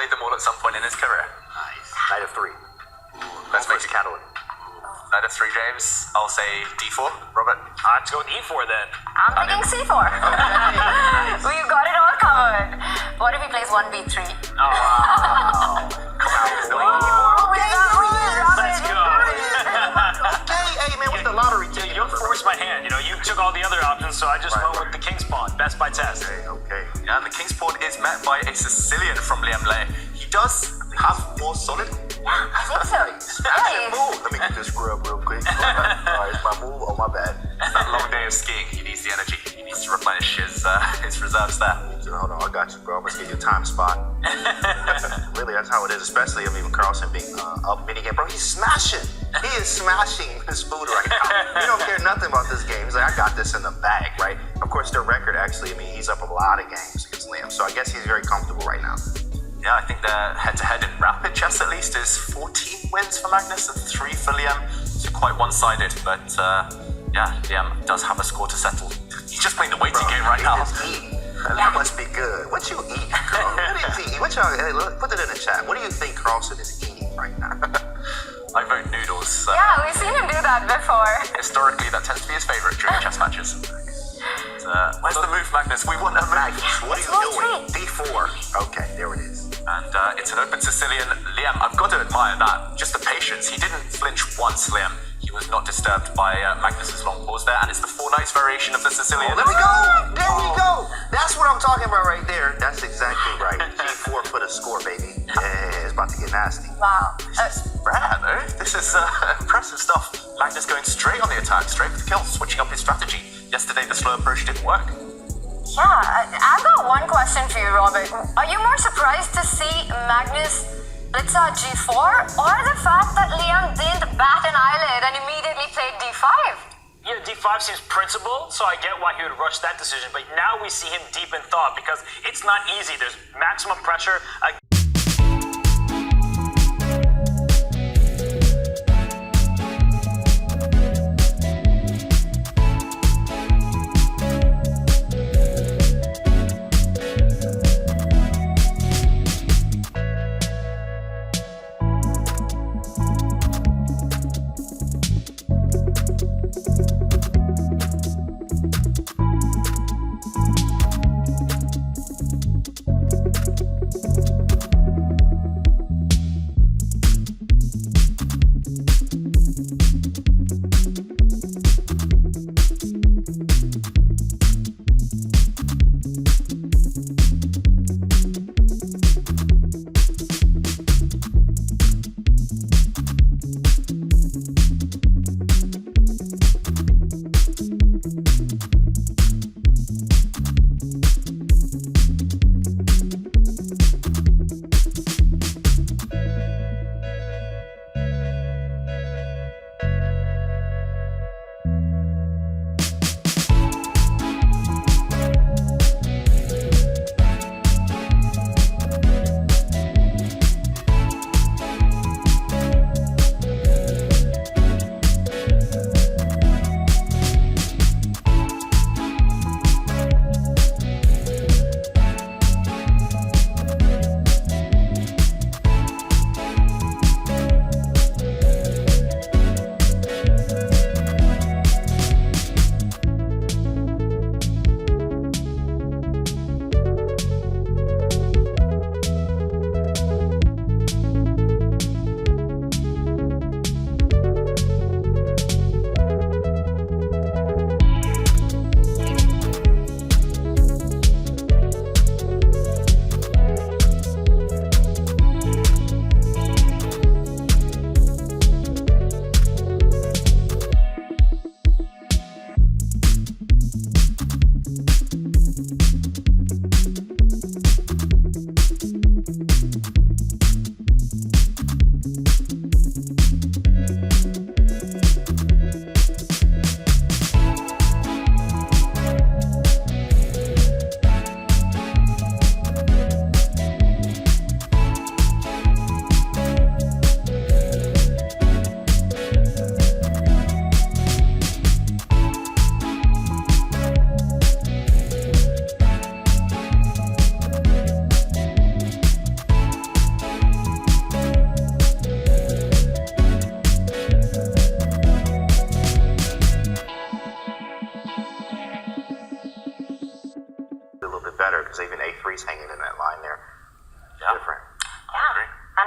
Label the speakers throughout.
Speaker 1: played them all at some point in his career.
Speaker 2: Nice. Knight of 3.
Speaker 1: Let's make it
Speaker 2: Catalan.
Speaker 1: Knight of 3, James. I'll say D4. Robert?
Speaker 3: Let's go D4 then.
Speaker 4: I'm thinking C4. We've got it all covered. What if he plays 1B3?
Speaker 3: Oh, wow. Let's go.
Speaker 2: Hey, man, what's the lottery ticket?
Speaker 3: You forced my hand. You took all the other options, so I just went with the King's Pawn. Best by test.
Speaker 2: Okay.
Speaker 1: Yeah, and the King's Pawn is met by a Sicilian from Liem. He does have more solid.
Speaker 4: I think so.
Speaker 2: Hey. Move. Let me get this scrub real quick. Alright, it's my move. Oh, my bad.
Speaker 1: That long day of skiing, he needs the energy. He needs to replenish his reserves there.
Speaker 2: So, hold on, I got you, bro. Let's get your time spot. Really, that's how it is. Especially, Carlsen being up mini game. Bro, he's smashing. He is smashing his food right now. He don't care nothing about this game. He's like, I got this in the bag, right? Of course, their record actually, he's up a lot of games against Liam. So I guess he's very comfortable right now.
Speaker 1: Yeah, I think their head-to-head in rapid chess at least is 14 wins for Magnus and 3 for Liem. So quite one-sided, but yeah, Liem does have a score to settle. He's just playing the waiting game right now.
Speaker 2: That must be good. What you eat, girl? What is he eating? What y'all, hey, put it in the chat. What do you think Carlsen is eating right now?
Speaker 1: I vote noodles.
Speaker 4: Yeah, we've seen him do that before.
Speaker 1: Historically, that tends to be his favorite during chess matches. Where's the move, Magnus? We want a move.
Speaker 2: What are you doing? D4. Okay, there it is.
Speaker 1: And it's an open Sicilian. Liem, I've got to admire that. Just the patience. He didn't flinch once, Liem. He was not disturbed by Magnus's long pause there, and it's the 4 knights variation of the Sicilian.
Speaker 2: Oh, there we go! There we go! That's what I'm talking about right there. That's exactly right. G4 for the score, baby. Yeah, it's about to get nasty.
Speaker 4: Wow.
Speaker 1: This is rare, though. This is impressive stuff. Magnus going straight on the attack, straight for the kill, switching up his strategy. Yesterday, the slow approach didn't work.
Speaker 4: Yeah, I've got one question for you, Robert. Are you more surprised to see Magnus blitz out G4 or the fact that Liem didn't bat an eyelid and immediately played D5?
Speaker 3: Yeah, D5 seems principled, so I get why he would rush that decision. But now we see him deep in thought because it's not easy. There's maximum pressure.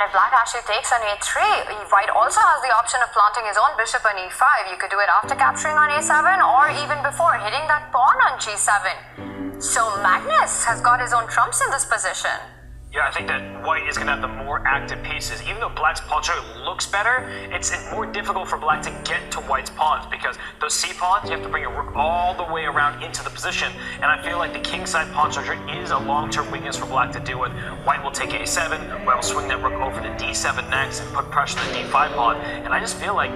Speaker 4: if black actually takes on a3, white also has the option of planting his own bishop on e5. You could do it after capturing on a7 or even before hitting that pawn on g7. So Magnus has got his own trumps in this position.
Speaker 3: Yeah, I think that white is going to have the more active pieces. Even though black's pawn structure looks better, it's more difficult for black to get to white's pawns because those c pawns, you have to bring your rook all the way around into the position. And I feel like the kingside pawn structure is a long-term weakness for black to deal with. White will take a7, white will swing that rook over to d7 next and put pressure on the d5 pawn. And I just feel like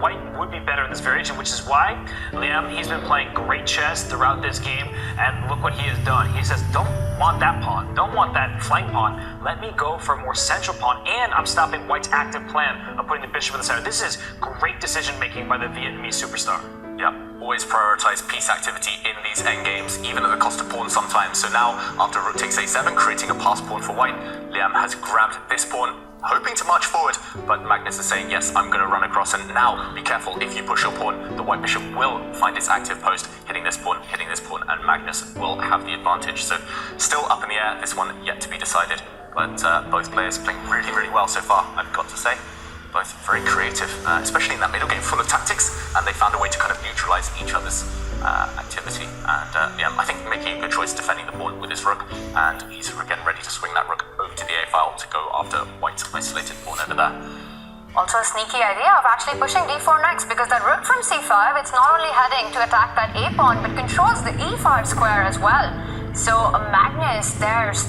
Speaker 3: white would be better in this variation, which is why Liem, he's been playing great chess throughout this game. And look what he has done. He says, don't want that pawn, don't want that flank pawn. Let me go for a more central pawn, and I'm stopping white's active plan of putting the bishop in the center. This is great decision making by the Vietnamese superstar.
Speaker 1: Yeah, always prioritize piece activity in these endgames, even at the cost of pawn sometimes. So now, after rook takes a7, creating a pass pawn for white, Liem has grabbed this pawn, hoping to march forward, but Magnus is saying, yes, I'm going to run across, and now, be careful, if you push your pawn, the white bishop will find its active post, hitting this pawn, and Magnus will have the advantage. So, still up in the air, this one yet to be decided, but both players playing really, really well so far, I've got to say. Both very creative, especially in that middle game full of tactics, and they found a way to kind of neutralize each other's activity. And yeah, I think making a good choice defending the pawn with his rook, and he's again ready to swing that rook over to the a file to go after white's isolated pawn over there.
Speaker 4: Also a sneaky idea of actually pushing d4 next, because that rook from c5, it's not only heading to attack that a pawn, but controls the e5 square as well. So Magnus, there's...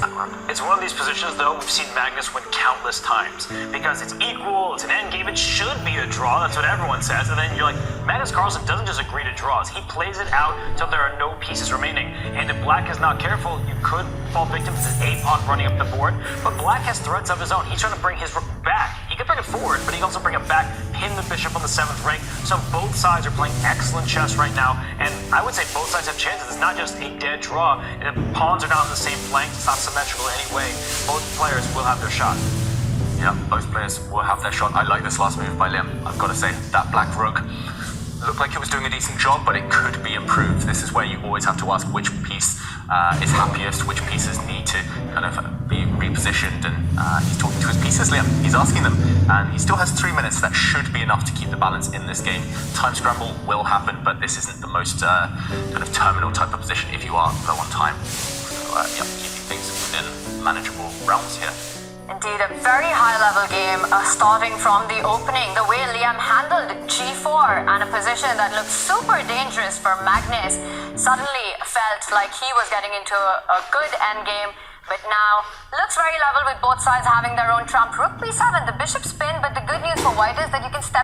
Speaker 3: It's one of these positions, though, we've seen Magnus win countless times. Because it's equal, it's an endgame, it should be a draw, that's what everyone says. And then you're like, Magnus Carlsen doesn't just agree to draws. He plays it out till there are no pieces remaining. And if black is not careful, you could fall victim to this a-pawn running up the board. But black has threats of his own. He's trying to bring his rook back. He can bring it forward, but he can also bring it back, pin the bishop on the 7th rank. So both sides are playing excellent chess right now. And I would say both sides have chances. It's not just a dead draw. The pawns are not on the same flank. It's not symmetrical in any way. Both players will have their shot.
Speaker 1: Yeah, both players will have their shot. I like this last move by Liem. I've got to say, that black rook looked like it was doing a decent job, but it could be improved. This is where you always have to ask which piece is happiest, which pieces need to kind of be repositioned. And he's talking to his pieces, Liem. He's asking them, and he still has 3 minutes. That should be enough to keep the balance in this game. Time scramble will happen, but this isn't the most kind of terminal type of position if you are low on time. So yeah, keeping things within manageable realms here.
Speaker 4: Indeed, a very high-level game, starting from the opening. The way Liem handled g4 and a position that looked super dangerous for Magnus suddenly felt like he was getting into a good endgame. But now, looks very level with both sides having their own trump. Rook b7, the bishop spin, but the good news for white is that you can step